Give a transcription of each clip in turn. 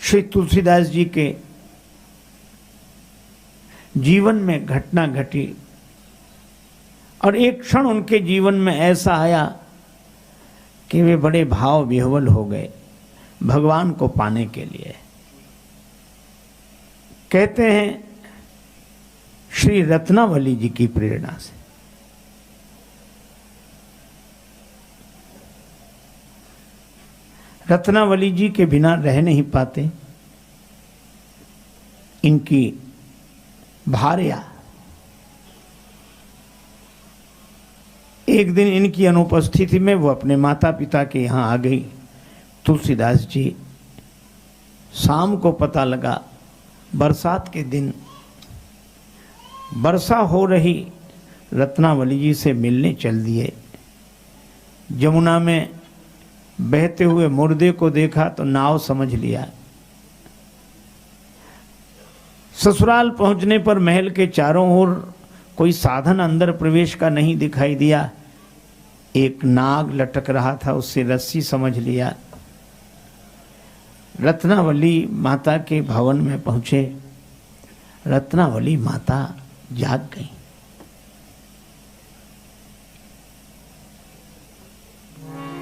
श्री तुलसीदास जी के जीवन में घटना घटी और एक क्षण उनके जीवन में ऐसा आया कि वे बड़े भाव विह्वल हो गए भगवान को पाने के लिए। कहते हैं श्री रत्नावली जी की प्रेरणा से। रत्नावली जी के बिना रह नहीं पाते। इनकी भार्या एक दिन इनकी अनुपस्थिति में वो अपने माता पिता के यहाँ आ गई। तुलसीदास जी शाम को पता लगा, बरसात के दिन वर्षा हो रही, रत्नावली जी से मिलने चल दिए। जमुना में बहते हुए मुर्दे को देखा तो नाव समझ लिया। ससुराल पहुंचने पर महल के चारों ओर कोई साधन अंदर प्रवेश का नहीं दिखाई दिया। एक नाग लटक रहा था, उससे रस्सी समझ लिया। रत्नावली माता के भवन में पहुंचे। रत्नावली माता जाग गई।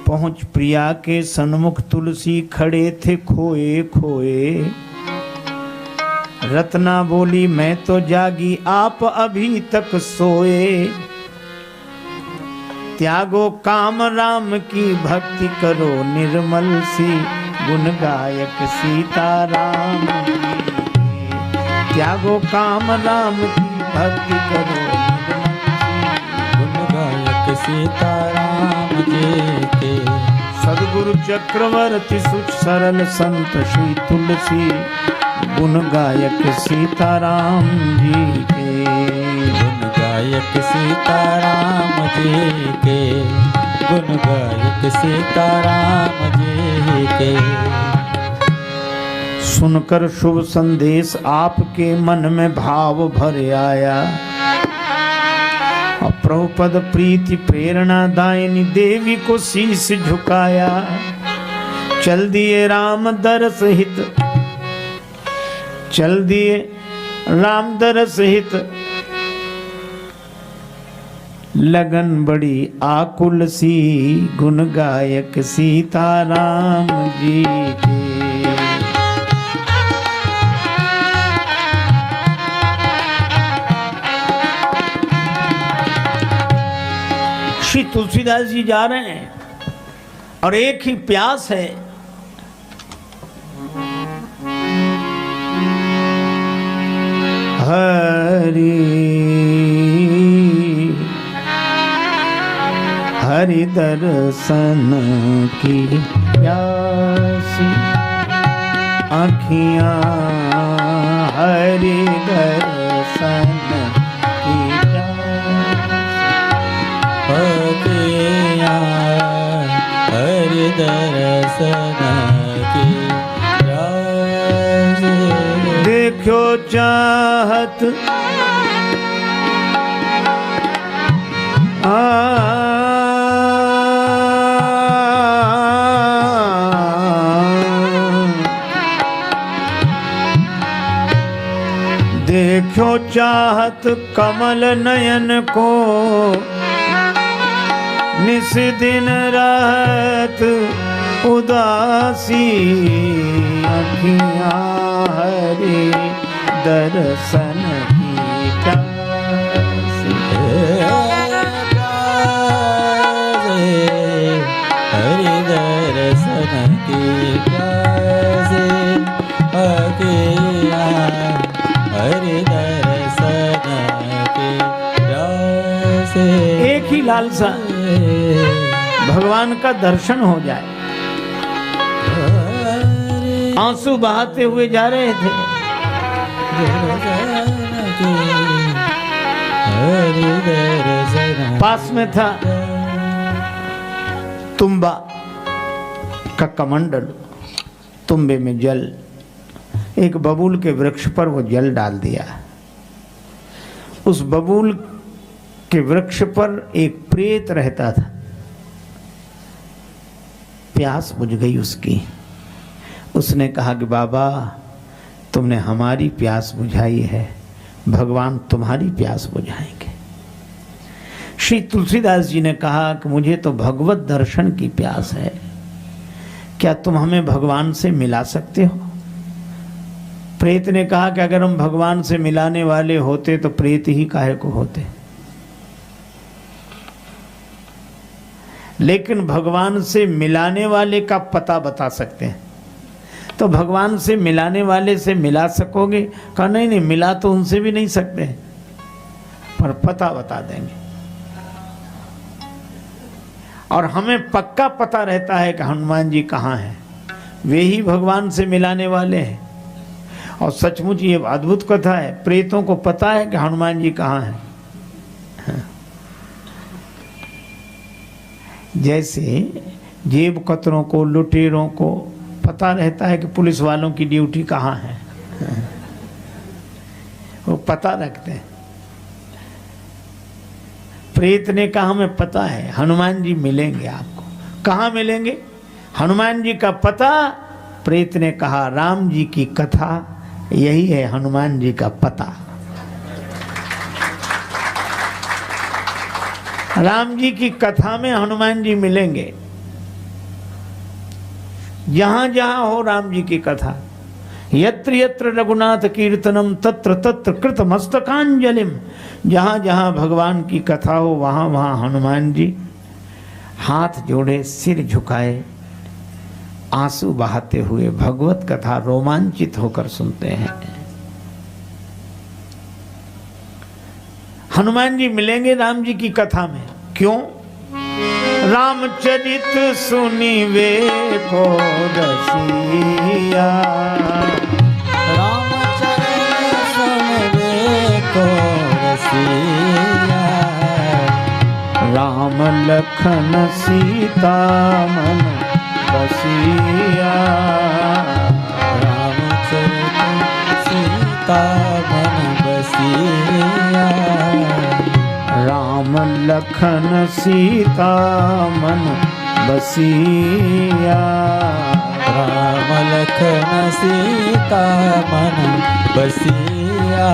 पहुंच प्रिया के सन्मुख तुलसी खड़े थे खोए खोए। रत्ना बोली मैं तो जागी आप अभी तक सोए। त्यागो काम राम की भक्ति करो निर्मल सी, गुण गायक सीताराम जी। त्यागो काम राम की भक्ति करो गुण गायक सीताराम जी के। सदगुरु चक्रवर्ती सुच सरल संत श्री तुलसी, गुण गायक सीताराम जी के। गुण गायक सीताराम जी के। गुण गायक सीताराम जी के। सुनकर शुभ संदेश आपके मन में भाव भर आया। प्रभुपद प्रीति प्रेरणा दायिनी देवी को शीश झुकाया। चल दिए राम दरस हित, चल दिए राम दरस हित। लगन बड़ी आकुल सी, गुण गायक सीताराम जी के। श्री तुलसीदास जी जा रहे हैं और एक ही प्यास है, हरि हरि दर्शन की प्यासी आँखियाँ। हरि दर्शन की आँखियाँ। हरि दर्शन की प्यासी। देखो चाहत देखो चाहत कमल नयन को, निस दिन रहत उदासी। अखियाँ हरि दर्शन की प्यासी। हरि दर्शन की प्यासी। हरि दर्शन की प्यासी। एक ही लालसा, भगवान का दर्शन हो जाए। आंसू बहाते हुए जा रहे थे। पास में था तुम्बा का कमंडल, तुम्बे में जल। एक बबूल के वृक्ष पर वो जल डाल दिया। उस बबूल के वृक्ष पर एक प्रेत रहता था। प्यास बुझ गई उसकी। उसने कहा कि बाबा तुमने हमारी प्यास बुझाई है, भगवान तुम्हारी प्यास बुझाएंगे। श्री तुलसीदास जी ने कहा कि मुझे तो भगवत दर्शन की प्यास है, क्या तुम हमें भगवान से मिला सकते हो? प्रेत ने कहा कि अगर हम भगवान से मिलाने वाले होते तो प्रेत ही काहे को होते, लेकिन भगवान से मिलाने वाले का पता बता सकते हैं। तो भगवान से मिलाने वाले से मिला सकोगे? कहा नहीं नहीं, मिला तो उनसे भी नहीं सकते, पर पता बता देंगे। और हमें पक्का पता रहता है कि हनुमान जी कहाँ हैं, वे ही भगवान से मिलाने वाले हैं। और सचमुच ये अद्भुत कथा है, प्रेतों को पता है कि हनुमान जी कहाँ हैं। जैसे जेब कतरों को, लुटेरों को पता रहता है कि पुलिस वालों की ड्यूटी कहाँ है, वो पता रखते हैं। प्रेत ने कहा हमें पता है हनुमान जी मिलेंगे आपको। कहाँ मिलेंगे? हनुमान जी का पता। प्रेत ने कहा राम जी की कथा, यही है हनुमान जी का पता। राम जी की कथा में हनुमान जी मिलेंगे। जहां जहां हो राम जी की कथा, यत्र यत्र रघुनाथ कीर्तनम तत्र तत्र कृत मस्तकांजलिम, जहां जहां भगवान की कथा हो वहां वहां हनुमान जी हाथ जोड़े, सिर झुकाए, आंसू बहाते हुए भगवत कथा रोमांचित होकर सुनते हैं। हनुमान जी मिलेंगे राम जी की कथा में। क्यों? रामचरित सुनी वे को रसिया, रामचरित सुनी वे को रसिया, राम लखन सीता मन बसिया, रामचरित सीता मन बसिया, राम लखन सीता मन बसिया, राम लखन सीता मन बसिया।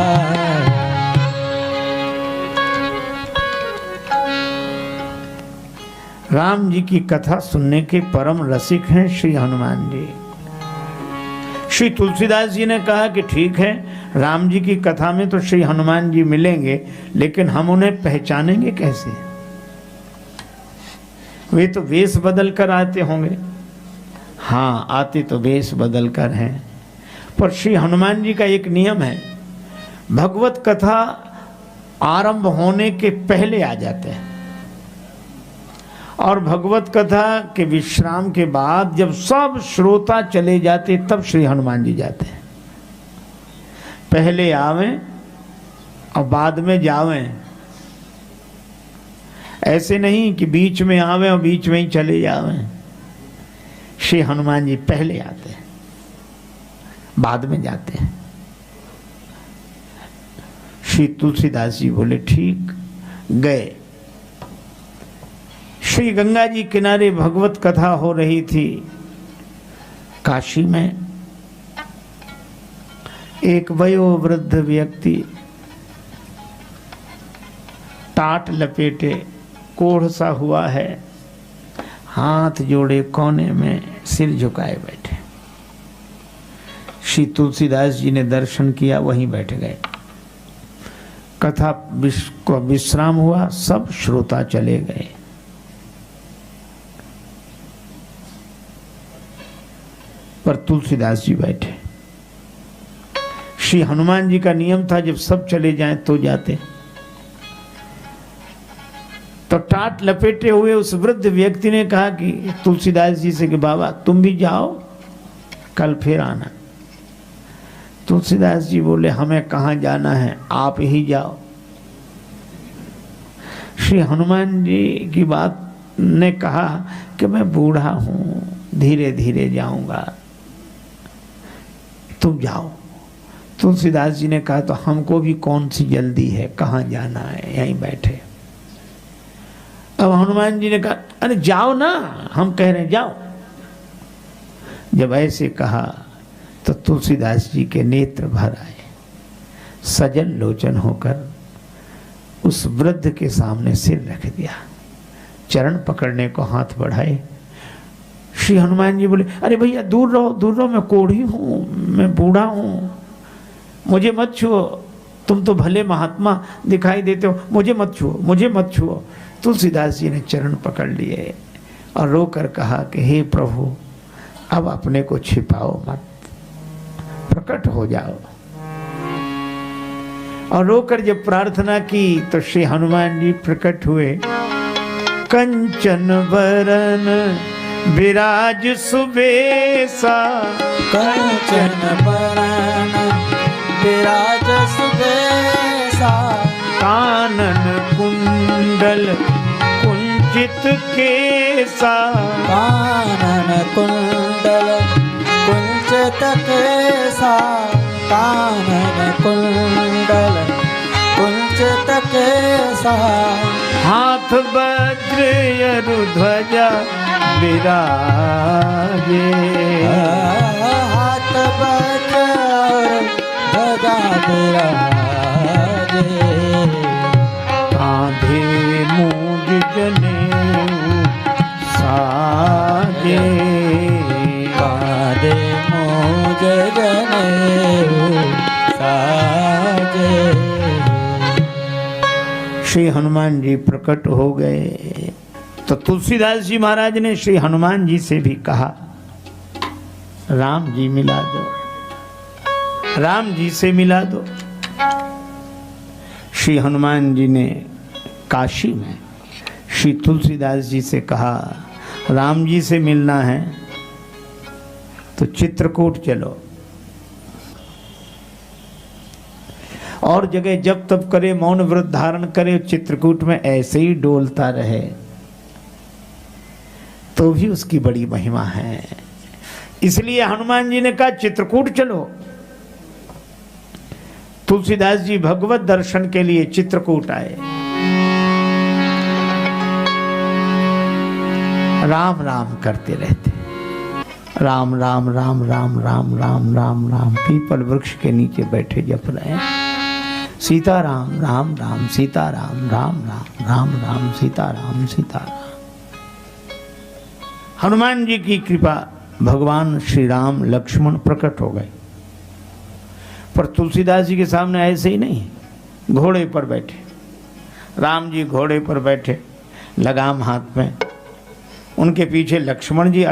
राम जी की कथा सुनने के परम रसिक हैं श्री हनुमान जी। श्री तुलसीदास जी ने कहा कि ठीक है, राम जी की कथा में तो श्री हनुमान जी मिलेंगे, लेकिन हम उन्हें पहचानेंगे कैसे? वे तो वेश बदल कर आते होंगे। हाँ, आते तो वेश बदल कर हैं, पर श्री हनुमान जी का एक नियम है, भगवत कथा आरंभ होने के पहले आ जाते हैं, और भगवत कथा के विश्राम के बाद जब सब श्रोता चले जाते तब श्री हनुमान जी जाते हैं। पहले आवें और बाद में जावें, ऐसे नहीं कि बीच में आवें और बीच में ही चले जावें। श्री हनुमान जी पहले आते हैं, बाद में जाते हैं। श्री तुलसीदास जी बोले ठीक, गए। श्री गंगा जी किनारे भगवत कथा हो रही थी। काशी में एक वयोवृद्ध व्यक्ति टाट लपेटे, कोढ़ सा हुआ है, हाथ जोड़े कोने में सिर झुकाए बैठे। श्री तुलसीदास जी ने दर्शन किया, वहीं बैठ गए। कथा को विश्राम हुआ, सब श्रोता चले गए। पर तुलसीदास जी बैठे। श्री हनुमान जी का नियम था जब सब चले जाएं तो जाते। तो टाट लपेटे हुए उस वृद्ध व्यक्ति ने कहा कि तुलसीदास जी से कि बाबा तुम भी जाओ, कल फिर आना। तुलसीदास जी बोले हमें कहाँ जाना है, आप ही जाओ। श्री हनुमान जी की बात ने कहा कि मैं बूढ़ा हूं, धीरे धीरे जाऊंगा, तुम जाओ। तुलसीदास जी ने कहा तो हमको भी कौन सी जल्दी है, कहाँ जाना है, यहीं बैठे। अब हनुमान जी ने कहा अरे जाओ ना, हम कह रहे हैं जाओ। जब ऐसे कहा तो तुलसीदास जी के नेत्र भर आए, सजल लोचन होकर उस वृद्ध के सामने सिर रख दिया, चरण पकड़ने को हाथ बढ़ाए। श्री हनुमान जी बोले, अरे भैया दूर रहो, मैं कोढ़ी हूँ, मैं बूढ़ा हूँ, मुझे मत छुओ, तुम तो भले महात्मा दिखाई देते हो, मुझे मत छुओ। तुलसीदास जी ने चरण पकड़ लिए और रोकर कहा कि हे प्रभु, अब अपने को छिपाओ मत, प्रकट हो जाओ। और रोकर जब प्रार्थना की तो श्री हनुमान जी प्रकट हुए। कंचन वरन विराज सुबेसा, कंचन बरन विराज सुबेसा, कानन कुंडल कुंचित केसा, कानन कुंडल कुंचित केसा, कानन कुंडल कुंचित केसा, हाथ वज्र अरु ध्वजा विराजे, हाथ वज्र ध्वजा विराजे, कांधे मूंज जनेऊ साजे, कांधे मूंज जनेऊ साजे। श्री हनुमान जी प्रकट हो गए तो तुलसीदास जी महाराज ने श्री हनुमान जी से भी कहा, राम जी मिला दो, राम जी से मिला दो। श्री हनुमान जी ने काशी में श्री तुलसीदास जी से कहा, राम जी से मिलना है तो चित्रकूट चलो, और जगह जब तब करे, मौन व्रत धारण करे, चित्रकूट में ऐसे ही डोलता रहे तो भी उसकी बड़ी महिमा है। इसलिए हनुमान जी ने कहा चित्रकूट चलो। तुलसीदास जी भगवत दर्शन के लिए चित्रकूट आए। राम राम करते रहते, राम राम राम राम राम राम राम राम, पीपल वृक्ष के नीचे बैठे जप रहे। सीताराम राम राम सीताराम राम राम राम राम सीताराम सीताराम। हनुमान जी की कृपा, भगवान श्री राम लक्ष्मण प्रकट हो गए। पर तुलसीदास जी के सामने ऐसे ही नहीं, घोड़े पर बैठे। राम जी घोड़े पर बैठे, लगाम हाथ में, उनके पीछे लक्ष्मण जी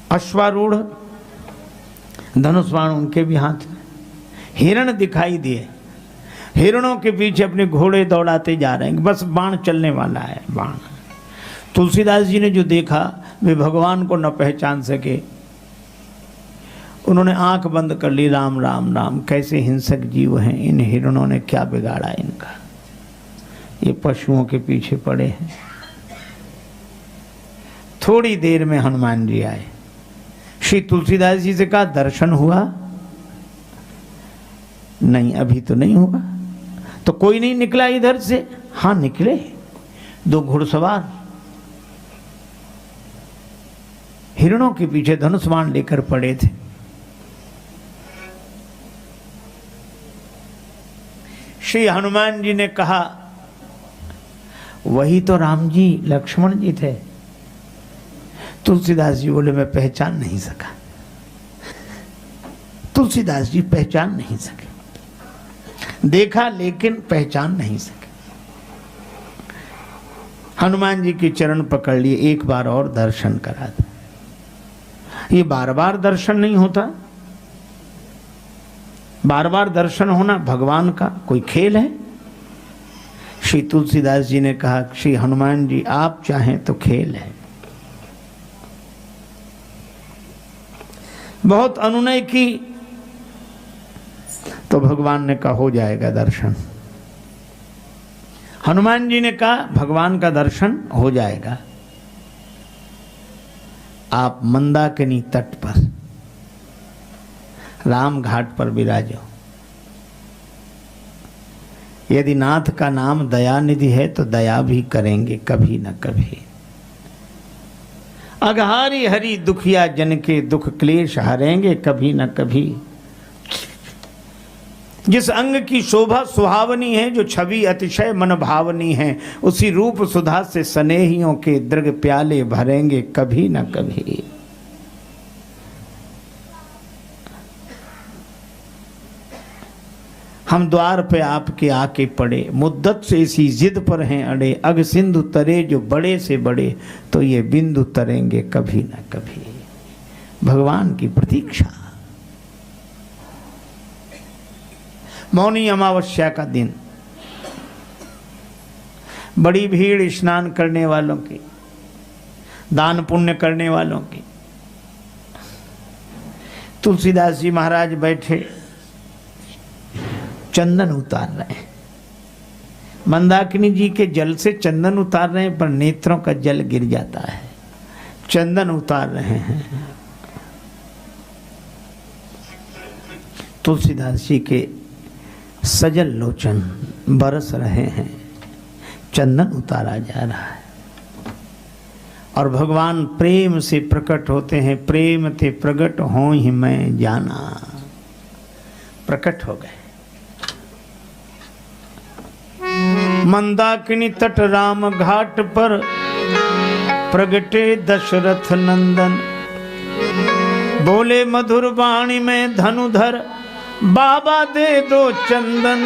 अश्वारूढ़, धनुष बाण उनके भी हाथ में। हिरण दिखाई दिए, हिरणों के पीछे अपने घोड़े दौड़ाते जा रहे हैं, बस बाण चलने वाला है बाण। तुलसीदास जी ने जो देखा वे भगवान को न पहचान सके, उन्होंने आंख बंद कर ली। राम राम राम, कैसे हिंसक जीव हैं, इन हिरणों ने क्या बिगाड़ा इनका, ये पशुओं के पीछे पड़े हैं। थोड़ी देर में हनुमान जी आए। श्री तुलसीदास जी से कहा, दर्शन हुआ? नहीं, अभी तो नहीं हुआ। तो कोई नहीं निकला इधर से? हाँ निकले, 2 घुड़सवार हिरणों के पीछे धनुष बाण लेकर पड़े थे। श्री हनुमान जी ने कहा, वही तो राम जी लक्ष्मण जी थे। तुलसीदास जी बोले, मैं पहचान नहीं सका। तुलसीदास जी पहचान नहीं सके, देखा लेकिन पहचान नहीं सके। हनुमान जी के चरण पकड़ लिए, एक बार और दर्शन करा दो। ये बार बार दर्शन नहीं होता, बार बार दर्शन होना भगवान का कोई खेल है। श्री तुलसीदास जी ने कहा, श्री हनुमान जी आप चाहें तो खेल है। बहुत अनुनय की तो भगवान ने कहा, हो जाएगा दर्शन। हनुमान जी ने कहा, भगवान का दर्शन हो जाएगा। आप मंदाकिनी तट पर राम घाट पर विराजो। यदि नाथ का नाम दयानिधि है तो दया भी करेंगे कभी न कभी। अघारी हरि दुखिया जन के दुख क्लेश हरेंगे कभी न कभी। जिस अंग की शोभा सुहावनी है, जो छवि अतिशय मन भावनी है, उसी रूप सुधा से स्नेहियों के दृग प्याले भरेंगे कभी न कभी। हम द्वार पे आपके आके पड़े, मुद्दत से इसी जिद पर हैं अड़े। अग सिंधु तरे जो बड़े से बड़े, तो ये बिंदु तरेंगे कभी न कभी। भगवान की प्रतीक्षा। मौनी अमावस्या का दिन, बड़ी भीड़ स्नान करने वालों की, दान पुण्य करने वालों की। तुलसीदास जी महाराज बैठे चंदन उतार रहे हैं। मंदाकिनी जी के जल से चंदन उतार रहे हैं, पर नेत्रों का जल गिर जाता है। चंदन उतार रहे हैं। तुलसीदास जी के सजल लोचन बरस रहे हैं, चंदन उतारा जा रहा है। और भगवान प्रेम से प्रकट होते हैं। प्रेम थे प्रकट हो ही मैं जाना, प्रकट हो गए। मंदाकिनी तट राम घाट पर प्रगटे दशरथ नंदन। बोले मधुर वाणी में धनुधर, बाबा दे दो चंदन।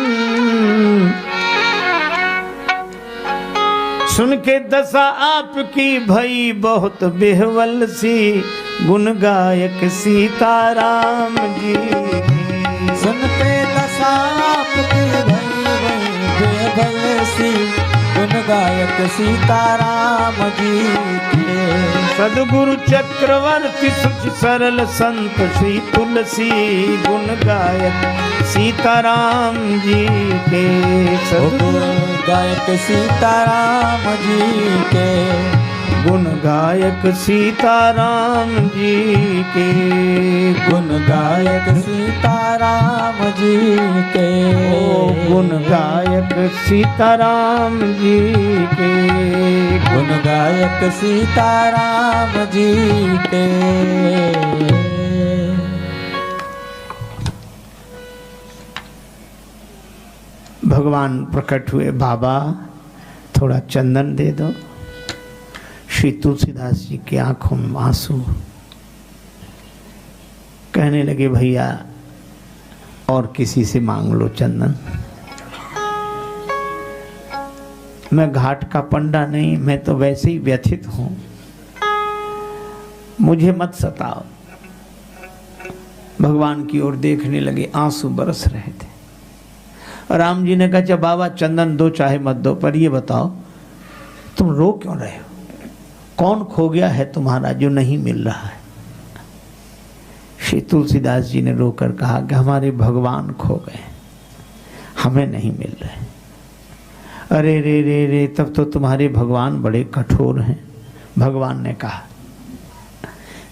सुन के दशा आपकी भई बहुत बेहवल सी, गुण गायक सीताराम जी। सुन के दशा आपकी भई बेहवल सी, गुण गायक सीताराम जी के। सदगुरु चक्रवर्ती सुच सरल संत श्री तुलसी, गुण गायक सीताराम जी के। सदगुरु गायक सीताराम जी के, गुण गायक सीताराम जी के। गुण गायक सीताराम जी के। गुण गायक सीताराम जी के। गुण गायक सीताराम जी के। भगवान प्रकट हुए। बाबा थोड़ा चंदन दे दो। श्री तुलसीदास जी की आंखों में आंसू। कहने लगे भैया और किसी से मांग लो चंदन। मैं घाट का पंडा नहीं, मैं तो वैसे ही व्यथित हूं, मुझे मत सताओ। भगवान की ओर देखने लगे, आंसू बरस रहे थे। राम जी ने कहा अच्छा बाबा चंदन दो चाहे मत दो, पर ये बताओ तुम रो क्यों रहे हो? कौन खो गया है तुम्हारा जो नहीं मिल रहा है? श्री तुलसीदास जी ने रोकर कहा कि हमारे भगवान खो गए, हमें नहीं मिल रहे। अरे रे रे रे, तब तो तुम्हारे भगवान बड़े कठोर हैं। भगवान ने कहा।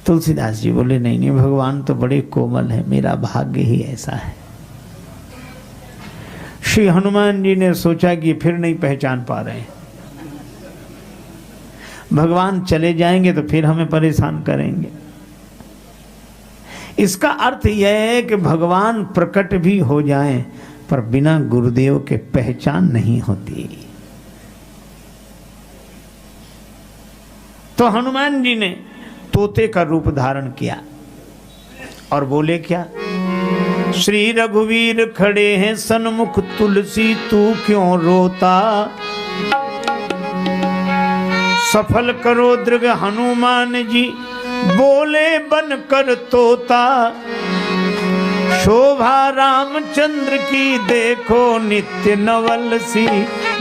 तुलसीदास जी बोले नहीं नहीं, भगवान तो बड़े कोमल है, मेरा भाग्य ही ऐसा है। श्री हनुमान जी ने सोचा कि फिर नहीं पहचान पा रहे, भगवान चले जाएंगे तो फिर हमें परेशान करेंगे। इसका अर्थ यह है कि भगवान प्रकट भी हो जाएं, पर बिना गुरुदेव के पहचान नहीं होती। तो हनुमान जी ने तोते का रूप धारण किया और बोले क्या? श्री रघुवीर खड़े हैं सन्मुख, तुलसी तू क्यों रोता? सफल करो दृग हनुमान जी, बोले बनकर तोता। शोभा रामचंद्र की देखो नित्य नवल सी,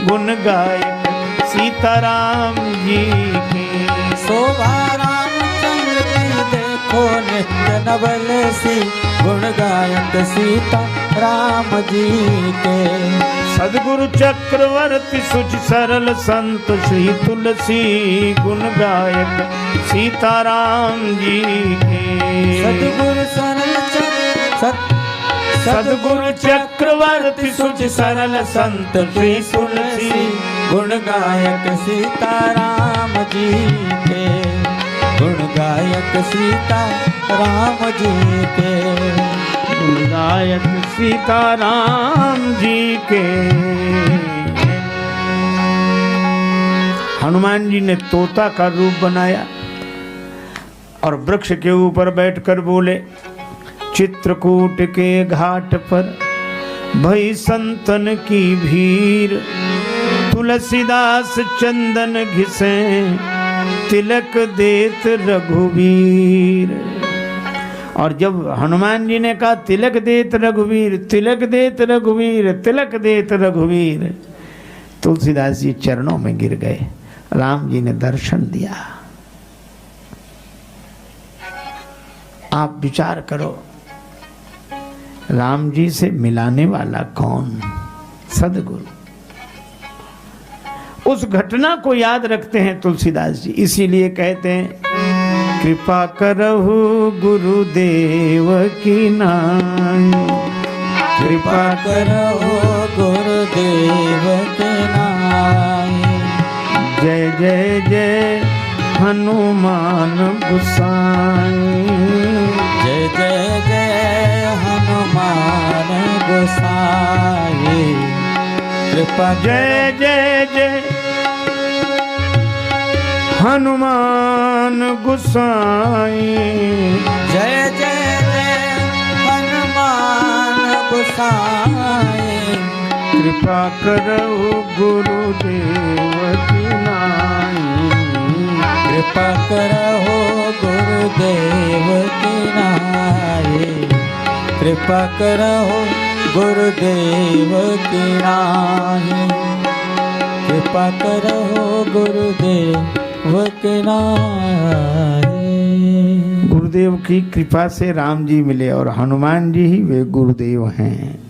गुण गायक सीताराम जी की। शोभा रामचंद्र की देखो नित्य नवल सी, गुण गायक सीता राम जी के। सदगुरु चक्रवर्ती सुच सरल संत श्री तुलसी, गुण गायक सीताराम जी के। सदगुरु सदगुरु चक्रवर्ती सुच सरल संत श्री तुलसी, गुण गायक सीताराम जी के। गुण गायक सीता राम जी के, गुणगायक सीताराम जी के। हनुमान जी ने तोता का रूप बनाया और वृक्ष के ऊपर बैठकर बोले, चित्रकूट के घाट पर भई संतन की भीड़, तुलसीदास चंदन घिसे तिलक देत रघुवीर। और जब हनुमान जी ने कहा तिलक देत रघुवीर, तिलक देत रघुवीर, तिलक देत रघुवीर, तुलसीदास जी चरणों में गिर गए। राम जी ने दर्शन दिया। आप विचार करो, राम जी से मिलाने वाला कौन? सदगुरु। उस घटना को याद रखते हैं तुलसीदास जी, इसीलिए कहते हैं कृपा करहु गुरुदेव की नाई, कृपा करहु गुरुदेव की नाई। जय जय जय हनुमान गोसाई, जय जय जय हनुमान गोसाई। कृपा जय जय जय हनुमान गोसाई, जय जय जय हनुमान गोसाई। कृपा करो गुरुदेव की नाई, कृपा करहो गुरुदेव की नाई। कृपा करहो गुरुदेव की नाई। कृपा करहो गुरुदेव की नाई। गुरुदेव की कृपा से राम जी मिले और हनुमान जी ही वे गुरुदेव हैं।